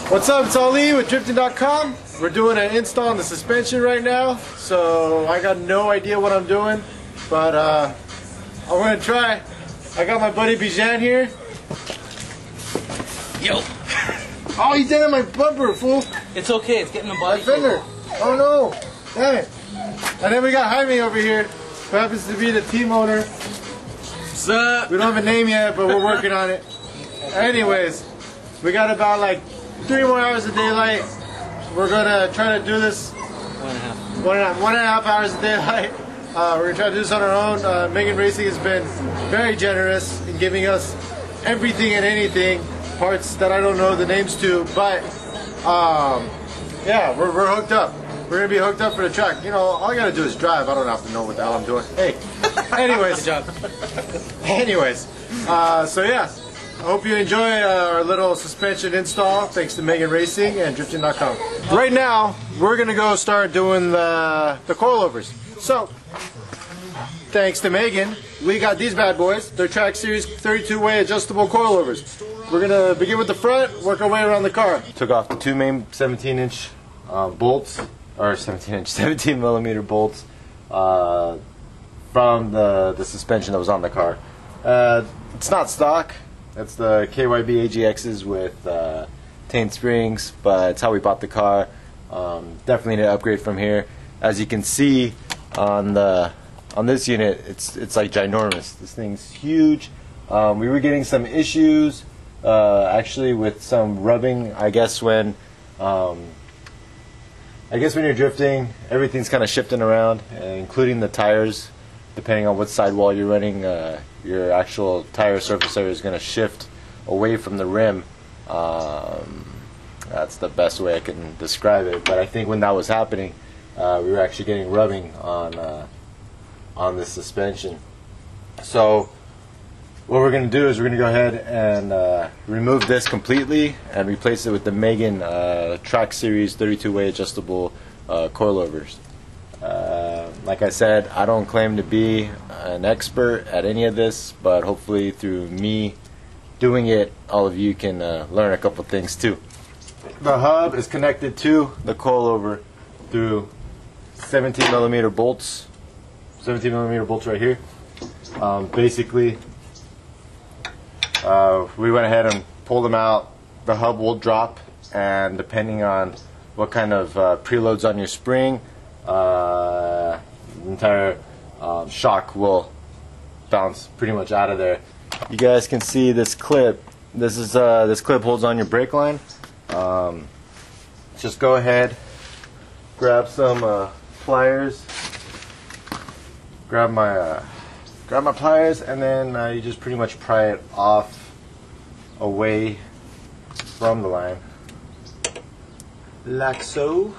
What's up, it's Ali with DRIFTING.COM. We're doing an install on the suspension right now, so I got no idea what I'm doing, but I'm gonna try. I got my buddy Bijan here. Yo! Oh, he did my bumper, fool! It's okay, it's getting the body. My fender! Oh no! Damn it! And then we got Jaime over here, who happens to be the team owner. What's up? We don't have a name yet, but we're working on it. Anyways, we got about like 3 more hours of daylight. We're gonna try to do this 1.5 hours of daylight. We're gonna try to do this on our own. Megan Racing has been very generous in giving us everything and anything, parts that I don't know the names to, but yeah, we're hooked up. We're gonna be hooked up for the track. You know, all I gotta do is drive. I don't have to know what the hell I'm doing. Hey, anyways, good job. Anyways, so yeah. I hope you enjoy our little suspension install, thanks to Megan Racing and DRIFTING.COM. Right now, we're going to go start doing the coilovers. So, thanks to Megan, we got these bad boys. They're Track Series 32-way adjustable coilovers. We're going to begin with the front, work our way around the car. Took off the 2 main 17-inch bolts, or 17mm bolts from the suspension that was on the car. It's not stock. That's the KYB AGXs with taint springs, but it's how we bought the car. Definitely need to upgrade from here. As you can see on this unit, it's like ginormous. This thing's huge. We were getting some issues actually with some rubbing. I guess when you're drifting, everything's kind of shifting around, including the tires. Depending on what sidewall you're running, your actual tire surface area is going to shift away from the rim. That's the best way I can describe it. But I think when that was happening, we were actually getting rubbing on the suspension. So what we're going to do is we're going to go ahead and remove this completely and replace it with the Megan Track Series 32-way adjustable coilovers. Like I said, I don't claim to be an expert at any of this, but hopefully through me doing it, all of you can learn a couple things too. The hub is connected to the coilover through 17mm bolts. 17mm bolts right here. Basically, we went ahead and pulled them out. The hub will drop, and depending on what kind of preloads on your spring, the entire shock will bounce pretty much out of there. You guys can see this clip. This clip holds on your brake line. Just go ahead, grab some pliers. Grab my pliers, and then you just pretty much pry it off away from the line, like so.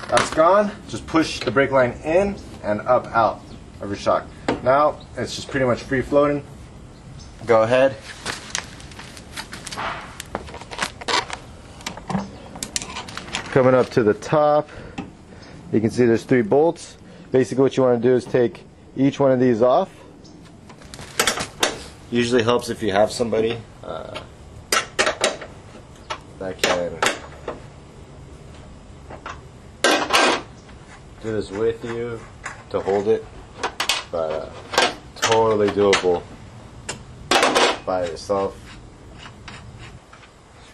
That's gone. Just push the brake line in and up out of your shock. Now it's just pretty much free floating. Go ahead. Coming up to the top, you can see there's 3 bolts. Basically what you want to do is take each one of these off. Usually helps if you have somebody that can do this with you to hold it, but totally doable by yourself.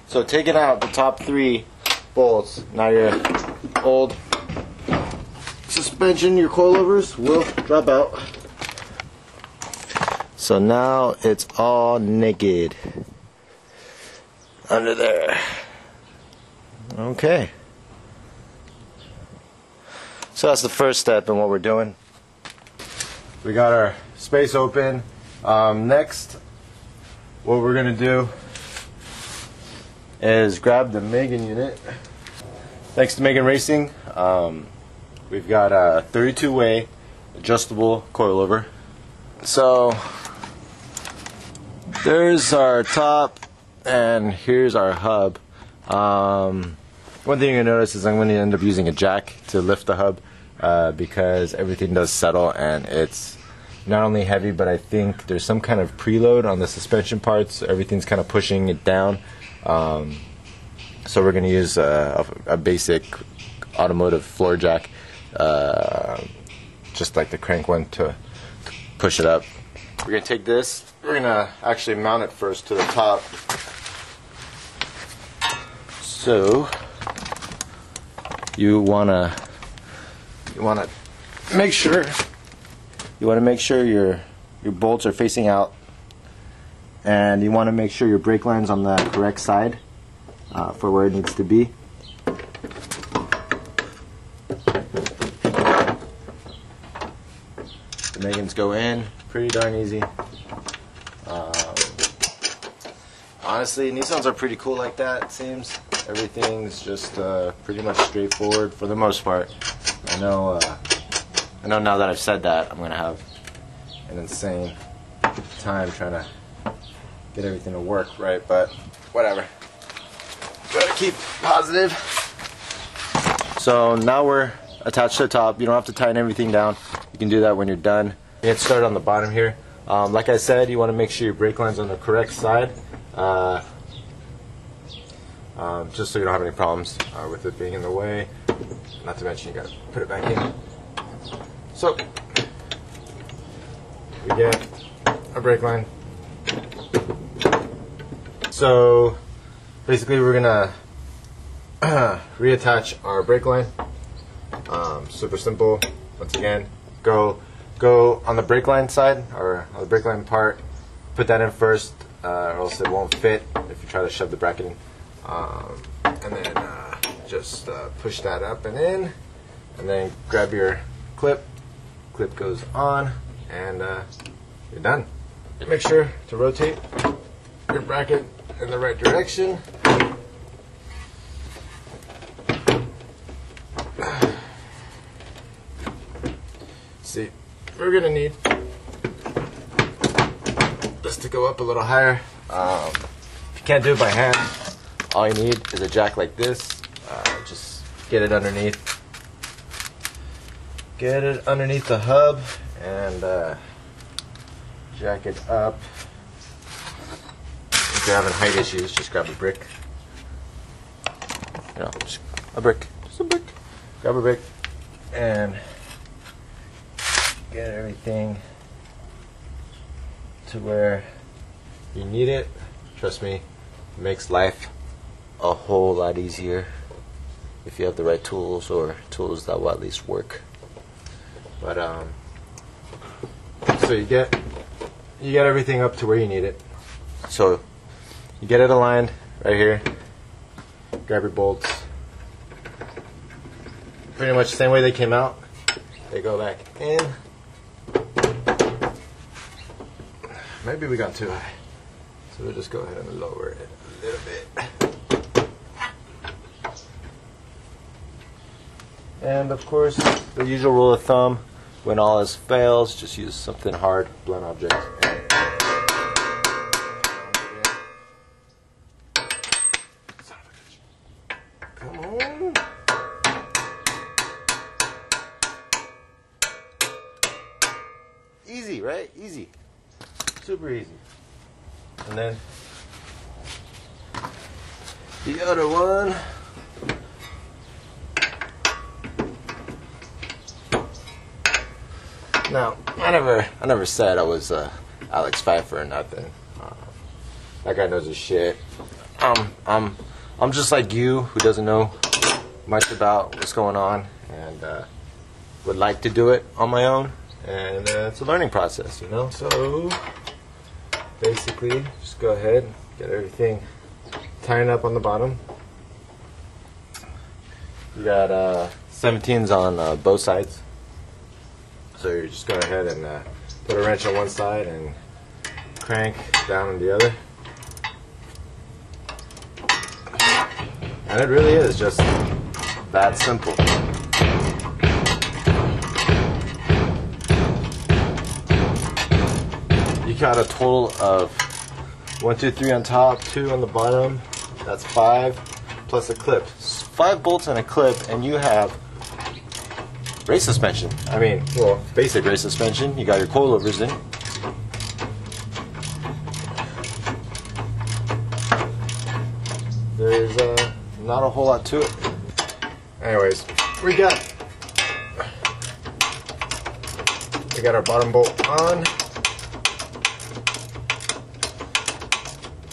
So taking out the top 3 bolts, now your old suspension, your coilovers will drop out. So now it's all naked under there. Okay. So that's the first step in what we're doing. We got our space open. Next, what we're going to do is grab the Megan unit. Thanks to Megan Racing, we've got a 32-way adjustable coilover. So there's our top, and here's our hub. One thing you're going to notice is I'm going to end up using a jack to lift the hub because everything does settle, and it's not only heavy, but I think there's some kind of preload on the suspension parts. Everything's kind of pushing it down. So we're going to use a basic automotive floor jack, just like the crank one, to push it up. We're going to take this, we're going to actually mount it first to the top. So you want to make sure your bolts are facing out, and you want to make sure your brake line's on the correct side for where it needs to be. The Megans go in pretty darn easy. Honestly, Nissans are pretty cool like that, it seems. Everything's just pretty much straightforward for the most part. I know now that I've said that, I'm going to have an insane time trying to get everything to work right, but whatever. Gotta keep positive. So now we're attached to the top. You don't have to tighten everything down. You can do that when you're done. Get started on the bottom here. Like I said, you want to make sure your brake line's on the correct side, just so you don't have any problems with it being in the way. Not to mention you gotta put it back in. So we get a brake line. So basically we're gonna reattach our brake line. Super simple. Once again, go on the brake line side, or on the brake line part. Put that in first, or else it won't fit if you try to shove the bracket in. And then just push that up and in, and then grab your clip. Clip goes on, and you're done. Make sure to rotate your bracket in the right direction. See, we're gonna need this to go up a little higher. If you can't do it by hand, all you need is a jack like this. Just get it underneath. Get it underneath the hub and jack it up. If you're having height issues, just grab a brick. You know, just a brick. Just a brick. Grab a brick and get everything to where you need it. Trust me, it makes life a whole lot easier if you have the right tools, or tools that will at least work. But so you get everything up to where you need it. So you get it aligned right here. Grab your bolts. Pretty much the same way they came out. They go back in. Maybe we got too high, so we'll just go ahead and lower it a little bit. And of course, the usual rule of thumb, when all else fails, just use something hard, blunt object. Come on. Easy, right? Easy. Super easy. And then the other one. Now, I never said I was Alex Pfeiffer or nothing. That guy knows his shit. I'm just like you, who doesn't know much about what's going on, and would like to do it on my own. And it's a learning process, you know. So basically, just go ahead, get everything tightened up on the bottom. You got 17s on both sides. So you just go ahead and put a wrench on one side and crank down on the other. And it really is just that simple. You got a total of 1, 2, 3 on top, 2 on the bottom. That's 5 plus a clip. 5 bolts and a clip, and you have race suspension. I mean, well, basic race suspension. You got your coilovers in. There's not a whole lot to it. Anyways, we got our bottom bolt on.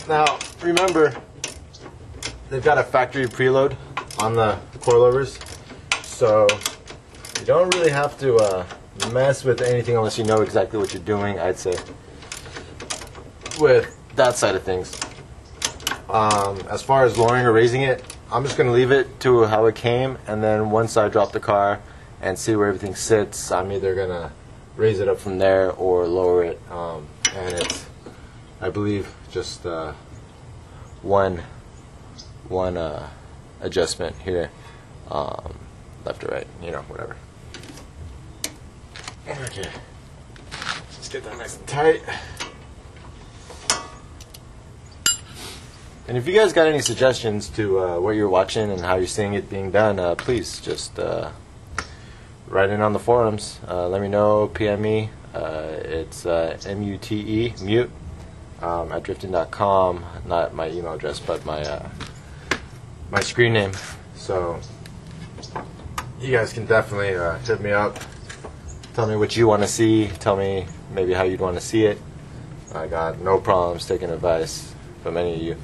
Now, remember, they've got a factory preload on the coilovers, so you don't really have to mess with anything unless you know exactly what you're doing, I'd say, with that side of things. As far as lowering or raising it, I'm just going to leave it to how it came, and then once I drop the car and see where everything sits, I'm either going to raise it up from there or lower it, and it's, I believe, just one adjustment here, left or right, you know, whatever. Okay, let's get that nice and tight. And if you guys got any suggestions to what you're watching and how you're seeing it being done, please just write in on the forums. Let me know, PM me. It's MUTE, mute, at DRIFTING.COM. Not my email address, but my screen name. So you guys can definitely hit me up. Tell me what you want to see. Tell me maybe how you'd want to see it. I got no problems taking advice from any of you.